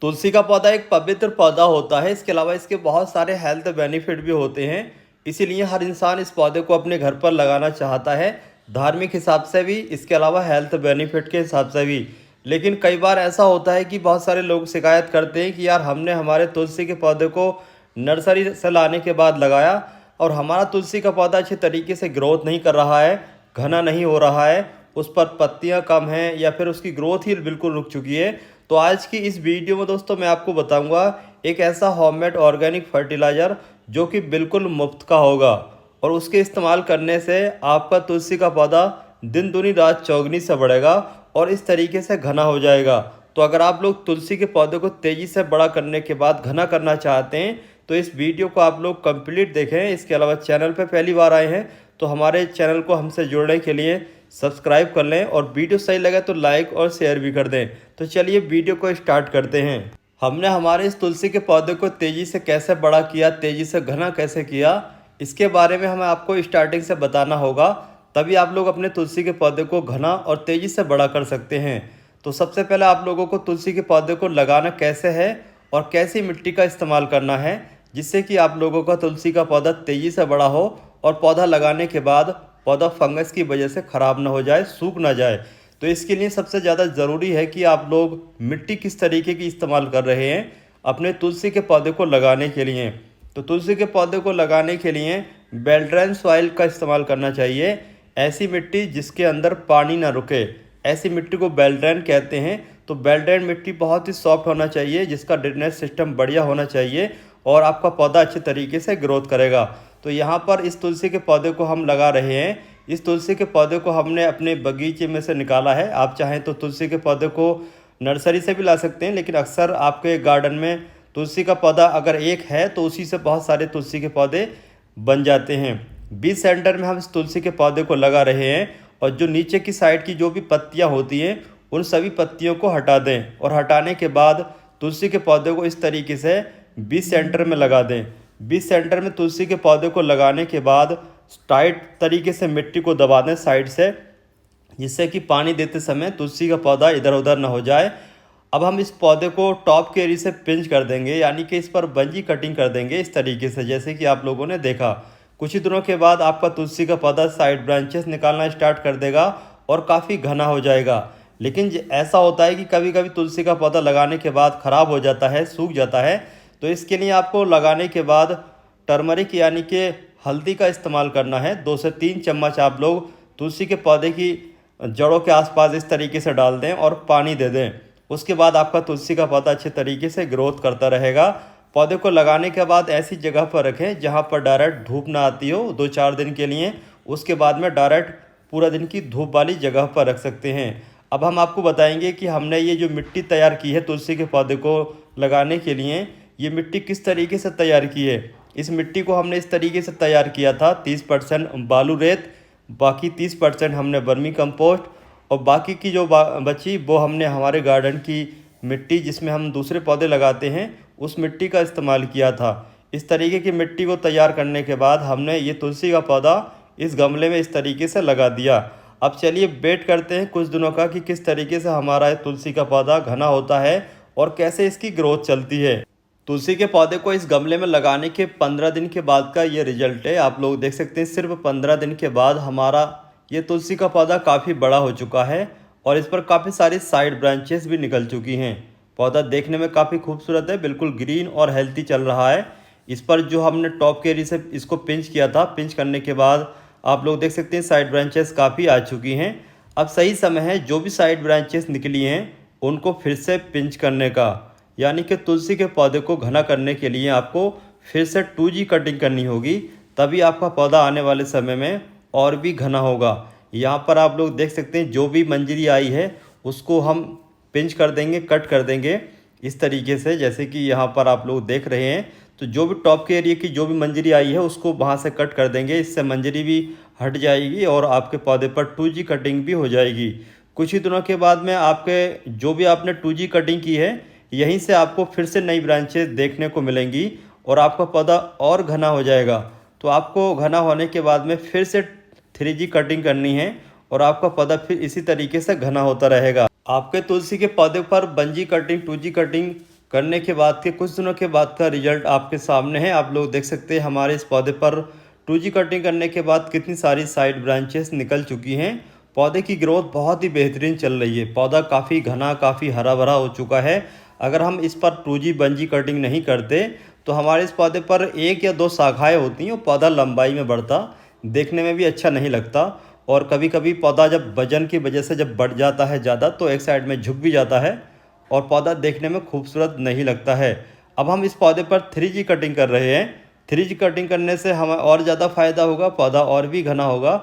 तुलसी का पौधा एक पवित्र पौधा होता है। इसके अलावा इसके बहुत सारे हेल्थ बेनिफिट भी होते हैं। इसीलिए हर इंसान इस पौधे को अपने घर पर लगाना चाहता है, धार्मिक हिसाब से भी, इसके अलावा हेल्थ बेनिफिट के हिसाब से भी। लेकिन कई बार ऐसा होता है कि बहुत सारे लोग शिकायत करते हैं कि यार हमने हमारे तुलसी के पौधे को नर्सरी से लाने के बाद लगाया और हमारा तुलसी का पौधा अच्छे तरीके से ग्रोथ नहीं कर रहा है, घना नहीं हो रहा है, उस पर पत्तियां कम हैं या फिर उसकी ग्रोथ ही बिल्कुल रुक चुकी है। तो आज की इस वीडियो में दोस्तों मैं आपको बताऊंगा एक ऐसा होममेड ऑर्गेनिक फर्टिलाइज़र जो कि बिल्कुल मुफ्त का होगा और उसके इस्तेमाल करने से आपका तुलसी का पौधा दिन दूनी रात चौगनी से बढ़ेगा और इस तरीके से घना हो जाएगा। तो अगर आप लोग तुलसी के पौधे को तेज़ी से बड़ा करने के बाद घना करना चाहते हैं तो इस वीडियो को आप लोग कंप्लीट देखें। इसके अलावा चैनल पर पहली बार आए हैं तो हमारे चैनल को हमसे जुड़ने के लिए सब्सक्राइब कर लें और वीडियो सही लगे तो लाइक और शेयर भी कर दें। तो चलिए वीडियो को स्टार्ट करते हैं। हमने हमारे इस तुलसी के पौधे को तेज़ी से कैसे बड़ा किया, तेज़ी से घना कैसे किया, इसके बारे में हमें आपको स्टार्टिंग से बताना होगा, तभी आप लोग अपने तुलसी के पौधे को घना और तेज़ी से बड़ा कर सकते हैं। तो सबसे पहले आप लोगों को तुलसी के पौधे को लगाना कैसे है और कैसी मिट्टी का इस्तेमाल करना है जिससे कि आप लोगों का तुलसी का पौधा तेज़ी से बड़ा हो और पौधा लगाने के बाद पौधा फंगस की वजह से ख़राब ना हो जाए, सूख ना जाए। तो इसके लिए सबसे ज़्यादा ज़रूरी है कि आप लोग मिट्टी किस तरीके की इस्तेमाल कर रहे हैं अपने तुलसी के पौधे को लगाने के लिए। तो तुलसी के पौधे को लगाने के लिए बेल्ड्रेन सॉइल का इस्तेमाल करना चाहिए। ऐसी मिट्टी जिसके अंदर पानी ना रुके, ऐसी मिट्टी को बेल्ड्रेन कहते हैं। तो बेल्ड्रेन मिट्टी बहुत ही सॉफ्ट होना चाहिए, जिसका ड्रेनेज सिस्टम बढ़िया होना चाहिए और आपका पौधा अच्छे तरीके से ग्रोथ करेगा। तो यहाँ पर इस तुलसी के पौधे को हम लगा रहे हैं। इस तुलसी के पौधे को हमने अपने बगीचे में से निकाला है। आप चाहें तो तुलसी के पौधे को नर्सरी से भी ला सकते हैं, लेकिन अक्सर आपके गार्डन में तुलसी का पौधा अगर एक है तो उसी से बहुत सारे तुलसी के पौधे बन जाते हैं। बीज सेंटर में हम इस तुलसी के पौधे को लगा रहे हैं और जो नीचे की साइड की जो भी पत्तियाँ होती हैं उन सभी पत्तियों को हटा दें और हटाने के बाद तुलसी के पौधे को इस तरीके से बीज सेंटर में लगा दें। बीज सेंटर में तुलसी के पौधे को लगाने के बाद टाइट तरीके से मिट्टी को दबा दें साइड से, जिससे कि पानी देते समय तुलसी का पौधा इधर उधर ना हो जाए। अब हम इस पौधे को टॉप के एरिया से पिंच कर देंगे, यानी कि इस पर बंजी कटिंग कर देंगे इस तरीके से, जैसे कि आप लोगों ने देखा। कुछ ही दिनों के बाद आपका तुलसी का पौधा साइड ब्रांचेस निकालना स्टार्ट कर देगा और काफ़ी घना हो जाएगा। लेकिन ऐसा होता है कि कभी कभी तुलसी का पौधा लगाने के बाद ख़राब हो जाता है, सूख जाता है। तो इसके लिए आपको लगाने के बाद टर्मरिक यानी कि हल्दी का इस्तेमाल करना है। 2 से 3 चम्मच आप लोग तुलसी के पौधे की जड़ों के आसपास इस तरीके से डाल दें और पानी दे दें। उसके बाद आपका तुलसी का पौधा अच्छे तरीके से ग्रोथ करता रहेगा। पौधे को लगाने के बाद ऐसी जगह पर रखें जहां पर डायरेक्ट धूप ना आती हो 2-4 दिन के लिए। उसके बाद में डायरेक्ट पूरा दिन की धूप वाली जगह पर रख सकते हैं। अब हम आपको बताएंगे कि हमने ये जो मिट्टी तैयार की है तुलसी के पौधे को लगाने के लिए, ये मिट्टी किस तरीके से तैयार की है। इस मिट्टी को हमने इस तरीके से तैयार किया था, 30% बालू रेत, बाकी 30% हमने वर्मी कंपोस्ट और बाकी की जो बची वो हमने हमारे गार्डन की मिट्टी जिसमें हम दूसरे पौधे लगाते हैं उस मिट्टी का इस्तेमाल किया था। इस तरीके की मिट्टी को तैयार करने के बाद हमने ये तुलसी का पौधा इस गमले में इस तरीके से लगा दिया। अब चलिए वेट करते हैं कुछ दिनों का कि किस तरीके से हमारा तुलसी का पौधा घना होता है और कैसे इसकी ग्रोथ चलती है। तुलसी के पौधे को इस गमले में लगाने के 15 दिन के बाद का ये रिजल्ट है। आप लोग देख सकते हैं सिर्फ 15 दिन के बाद हमारा ये तुलसी का पौधा काफ़ी बड़ा हो चुका है और इस पर काफ़ी सारी साइड ब्रांचेस भी निकल चुकी हैं। पौधा देखने में काफ़ी खूबसूरत है, बिल्कुल ग्रीन और हेल्थी चल रहा है। इस पर जो हमने टॉप के एरिया से इसको पिंच किया था, पिंच करने के बाद आप लोग देख सकते हैं साइड ब्रांचेस काफ़ी आ चुकी हैं। अब सही समय है जो भी साइड ब्रांचेस निकली हैं उनको फिर से पिंच करने का, यानी कि तुलसी के पौधे को घना करने के लिए आपको फिर से 2G कटिंग करनी होगी, तभी आपका पौधा आने वाले समय में और भी घना होगा। यहाँ पर आप लोग देख सकते हैं जो भी मंजरी आई है उसको हम पिंच कर देंगे, कट कर देंगे इस तरीके से, जैसे कि यहाँ पर आप लोग देख रहे हैं। तो जो भी टॉप के एरिया की जो भी मंजरी आई है उसको वहाँ से कट कर देंगे, इससे मंजरी भी हट जाएगी और आपके पौधे पर 2G कटिंग भी हो जाएगी। कुछ ही दिनों के बाद में आपके जो भी आपने 2G कटिंग की है यहीं से आपको फिर से नई ब्रांचेस देखने को मिलेंगी और आपका पौधा और घना हो जाएगा। तो आपको घना होने के बाद में फिर से 3G कटिंग करनी है और आपका पौधा फिर इसी तरीके से घना होता रहेगा। आपके तुलसी के पौधे पर 1G कटिंग 2G कटिंग करने के बाद के कुछ दिनों के बाद का रिजल्ट आपके सामने है। आप लोग देख सकते हैं हमारे इस पौधे पर 2G कटिंग करने के बाद कितनी सारी साइड ब्रांचेस निकल चुकी हैं। पौधे की ग्रोथ बहुत ही बेहतरीन चल रही है। पौधा काफ़ी घना, काफ़ी हरा भरा हो चुका है। अगर हम इस पर 2G 1G कटिंग नहीं करते तो हमारे इस पौधे पर 1 या 2 शाखाएँ होती हैं और पौधा लंबाई में बढ़ता, देखने में भी अच्छा नहीं लगता। और कभी कभी पौधा जब वजन की वजह से जब बढ़ जाता है ज़्यादा तो एक साइड में झुक भी जाता है और पौधा देखने में खूबसूरत नहीं लगता है। अब हम इस पौधे पर 3G कटिंग कर रहे हैं। 3G कटिंग करने से हमें और ज़्यादा फ़ायदा होगा, पौधा और भी घना होगा।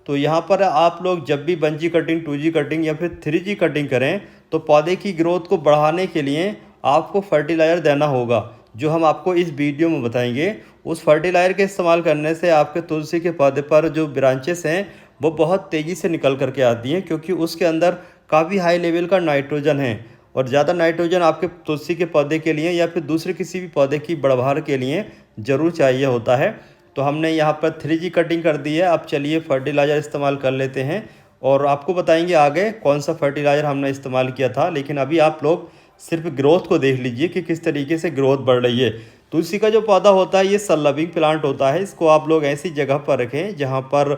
तो यहाँ पर आप लोग जब भी 1G कटिंग, 2G कटिंग या फिर 3G कटिंग करें तो पौधे की ग्रोथ को बढ़ाने के लिए आपको फर्टिलाइज़र देना होगा, जो हम आपको इस वीडियो में बताएंगे। उस फर्टिलाइज़र के इस्तेमाल करने से आपके तुलसी के पौधे पर जो ब्रांचेस हैं वो बहुत तेज़ी से निकल करके आती हैं, क्योंकि उसके अंदर काफ़ी हाई लेवल का नाइट्रोजन है। और ज़्यादा नाइट्रोजन आपके तुलसी के पौधे के लिए या फिर दूसरे किसी भी पौधे की बढ़वार के लिए ज़रूर चाहिए होता है। तो हमने यहाँ पर 3G कटिंग कर दी है। अब चलिए फर्टिलाइज़र इस्तेमाल कर लेते हैं और आपको बताएंगे आगे कौन सा फर्टिलाइज़र हमने इस्तेमाल किया था। लेकिन अभी आप लोग सिर्फ ग्रोथ को देख लीजिए कि किस तरीके से ग्रोथ बढ़ रही है। तुलसी का जो पौधा होता है ये सन लविंग प्लांट होता है। इसको आप लोग ऐसी जगह पर रखें जहाँ पर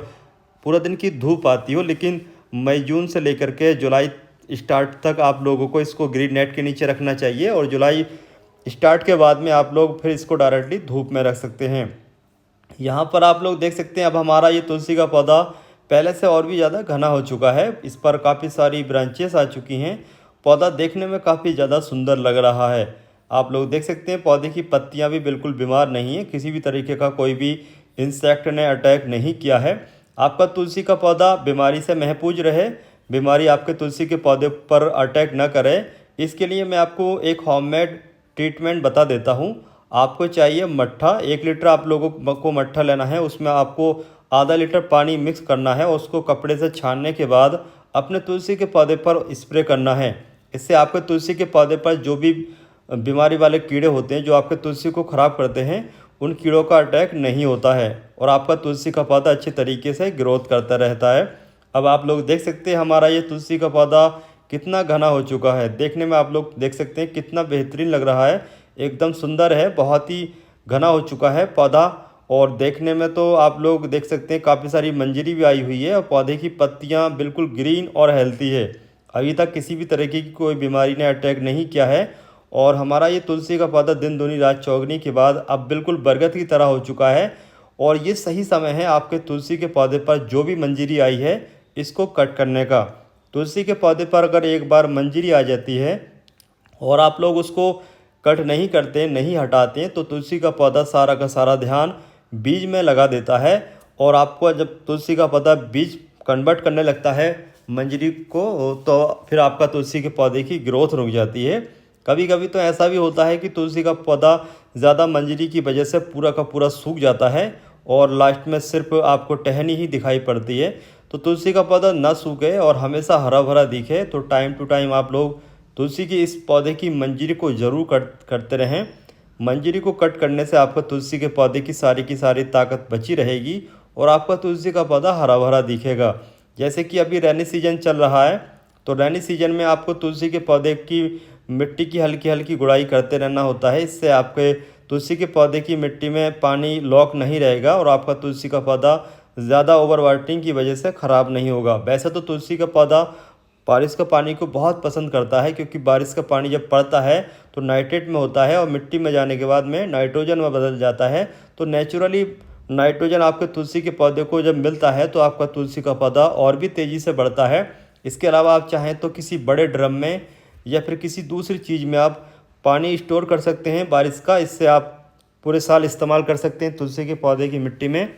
पूरा दिन की धूप आती हो, लेकिन मई जून से लेकर के जुलाई स्टार्ट तक आप लोगों को इसको ग्रीन नेट के नीचे रखना चाहिए और जुलाई स्टार्ट के बाद में आप लोग फिर इसको डायरेक्टली धूप में रख सकते हैं। यहाँ पर आप लोग देख सकते हैं अब हमारा ये तुलसी का पौधा पहले से और भी ज़्यादा घना हो चुका है। इस पर काफ़ी सारी ब्रांचेस आ चुकी हैं। पौधा देखने में काफ़ी ज़्यादा सुंदर लग रहा है। आप लोग देख सकते हैं पौधे की पत्तियाँ भी बिल्कुल बीमार नहीं है, किसी भी तरीके का कोई भी इंसेक्ट ने अटैक नहीं किया है। आपका तुलसी का पौधा बीमारी से महफूज रहे, बीमारी आपके तुलसी के पौधे पर अटैक न करे, इसके लिए मैं आपको एक होममेड ट्रीटमेंट बता देता हूँ। आपको चाहिए मट्ठा। 1 लीटर आप लोगों को मट्ठा लेना है, उसमें आपको आधा लीटर पानी मिक्स करना है। उसको कपड़े से छानने के बाद अपने तुलसी के पौधे पर स्प्रे करना है। इससे आपके तुलसी के पौधे पर जो भी बीमारी वाले कीड़े होते हैं जो आपके तुलसी को ख़राब करते हैं, उन कीड़ों का अटैक नहीं होता है और आपका तुलसी का पौधा अच्छे तरीके से ग्रोथ करता रहता है। अब आप लोग देख सकते हैं हमारा ये तुलसी का पौधा कितना घना हो चुका है। देखने में आप लोग देख सकते हैं कितना बेहतरीन लग रहा है, एकदम सुंदर है, बहुत ही घना हो चुका है पौधा। और देखने में तो आप लोग देख सकते हैं काफ़ी सारी मंजरी भी आई हुई है और पौधे की पत्तियां बिल्कुल ग्रीन और हेल्थी है। अभी तक किसी भी तरीके की कोई बीमारी ने अटैक नहीं किया है और हमारा ये तुलसी का पौधा दिन दूनी रात चौगनी के बाद अब बिल्कुल बरगद की तरह हो चुका है। और ये सही समय है आपके तुलसी के पौधे पर जो भी मंजरी आई है इसको कट करने का। तुलसी के पौधे पर अगर एक बार मंजरी आ जाती है और आप लोग उसको कट नहीं करते, नहीं हटाते हैं, तो तुलसी का पौधा सारा का सारा ध्यान बीज में लगा देता है। और आपको जब तुलसी का पौधा बीज कन्वर्ट करने लगता है मंजरी को, तो फिर आपका तुलसी के पौधे की ग्रोथ रुक जाती है। कभी कभी तो ऐसा भी होता है कि तुलसी का पौधा ज़्यादा मंजरी की वजह से पूरा का पूरा सूख जाता है और लास्ट में सिर्फ आपको टहनी ही दिखाई पड़ती है। तो तुलसी का पौधा ना सूखे और हमेशा हरा भरा दिखे तो टाइम टू टाइम आप लोग तुलसी की इस पौधे की मंजरी को ज़रूर कट करते रहें। मंजरी को कट करने से आपका तुलसी के पौधे की सारी ताकत बची रहेगी और आपका तुलसी का पौधा हरा भरा दिखेगा। जैसे कि अभी रैनी सीजन चल रहा है, तो रैनी सीजन में आपको तुलसी के पौधे की मिट्टी की हल्की हल्की गुड़ाई करते रहना होता है। इससे आपके तुलसी के पौधे की मिट्टी में पानी लॉक नहीं रहेगा और आपका तुलसी का पौधा ज़्यादा ओवर वाटरिंग की वजह से ख़राब नहीं होगा। वैसे तो तुलसी का पौधा बारिश का पानी को बहुत पसंद करता है, क्योंकि बारिश का पानी जब पड़ता है तो नाइट्रेट में होता है और मिट्टी में जाने के बाद में नाइट्रोजन में बदल जाता है। तो नेचुरली नाइट्रोजन आपके तुलसी के पौधे को जब मिलता है तो आपका तुलसी का पौधा और भी तेज़ी से बढ़ता है। इसके अलावा आप चाहें तो किसी बड़े ड्रम में या फिर किसी दूसरी चीज़ में आप पानी स्टोर कर सकते हैं बारिश का। इससे आप पूरे साल इस्तेमाल कर सकते हैं तुलसी के पौधे की मिट्टी में।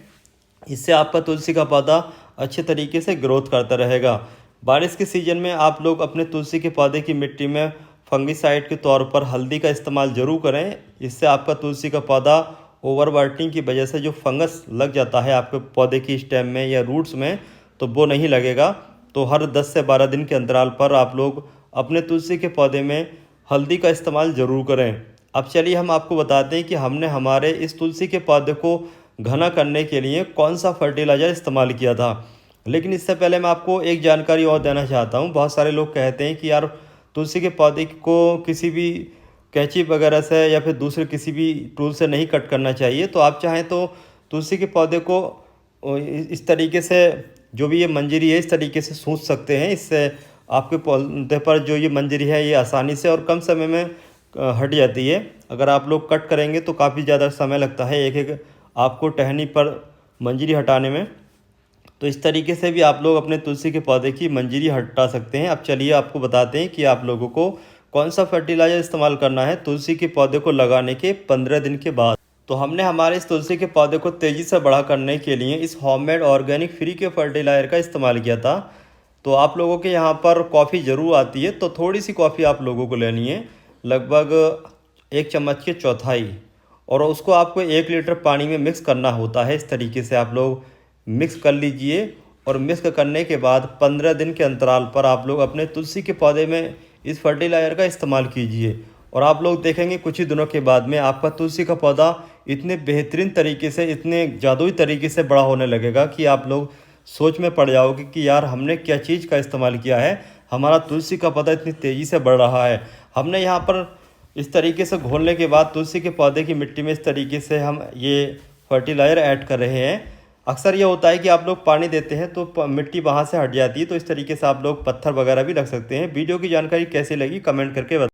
इससे आपका तुलसी का पौधा अच्छे तरीके से ग्रोथ करता रहेगा। बारिश के सीज़न में आप लोग अपने तुलसी के पौधे की मिट्टी में फंगिसाइड के तौर पर हल्दी का इस्तेमाल ज़रूर करें। इससे आपका तुलसी का पौधा ओवर वाटरिंग की वजह से जो फंगस लग जाता है आपके पौधे की स्टेम में या रूट्स में, तो वो नहीं लगेगा। तो हर 10 से 12 दिन के अंतराल पर आप लोग अपने तुलसी के पौधे में हल्दी का इस्तेमाल ज़रूर करें। अब चलिए हम आपको बताते हैं कि हमने हमारे इस तुलसी के पौधे को घना करने के लिए कौन सा फर्टिलाइज़र इस्तेमाल किया था। लेकिन इससे पहले मैं आपको एक जानकारी और देना चाहता हूँ। बहुत सारे लोग कहते हैं कि यार तुलसी के पौधे को किसी भी कैंची वगैरह से या फिर दूसरे किसी भी टूल से नहीं कट करना चाहिए। तो आप चाहें तो तुलसी के पौधे को इस तरीके से, जो भी ये मंजरी है, इस तरीके से सूंघ सकते हैं। इससे आपके पौधे पर जो ये मंजरी है ये आसानी से और कम समय में हट जाती है। अगर आप लोग कट करेंगे तो काफ़ी ज़्यादा समय लगता है एक एक आपको टहनी पर मंजरी हटाने में। तो इस तरीके से भी आप लोग अपने तुलसी के पौधे की मंजरी हटा सकते हैं। अब चलिए आपको बताते हैं कि आप लोगों को कौन सा फर्टिलाइज़र इस्तेमाल करना है तुलसी के पौधे को लगाने के 15 दिन के बाद। तो हमने हमारे इस तुलसी के पौधे को तेज़ी से बड़ा करने के लिए इस होममेड ऑर्गेनिक फ्री के फर्टिलाइज़र का इस्तेमाल किया था। तो आप लोगों के यहाँ पर कॉफ़ी ज़रूर आती है, तो थोड़ी सी कॉफ़ी आप लोगों को लेनी है, लगभग 1 चम्मच के चौथाई, और उसको आपको 1 लीटर पानी में मिक्स करना होता है। इस तरीके से आप लोग मिक्स कर लीजिए और मिक्स करने के बाद 15 दिन के अंतराल पर आप लोग अपने तुलसी के पौधे में इस फर्टिलाइज़र का इस्तेमाल कीजिए। और आप लोग देखेंगे कुछ ही दिनों के बाद में आपका तुलसी का पौधा इतने बेहतरीन तरीके से, इतने जादुई तरीके से बड़ा होने लगेगा कि आप लोग सोच में पड़ जाओगे कि यार हमने क्या चीज़ का इस्तेमाल किया है, हमारा तुलसी का पौधा इतनी तेज़ी से बढ़ रहा है। हमने यहाँ पर इस तरीके से घोलने के बाद तुलसी के पौधे की मिट्टी में इस तरीके से हम ये फर्टिलाइज़र ऐड कर रहे हैं। अक्सर ये होता है कि आप लोग पानी देते हैं तो मिट्टी वहाँ से हट जाती है, तो इस तरीके से आप लोग पत्थर वगैरह भी रख सकते हैं। वीडियो की जानकारी कैसी लगी कमेंट करके बताएं।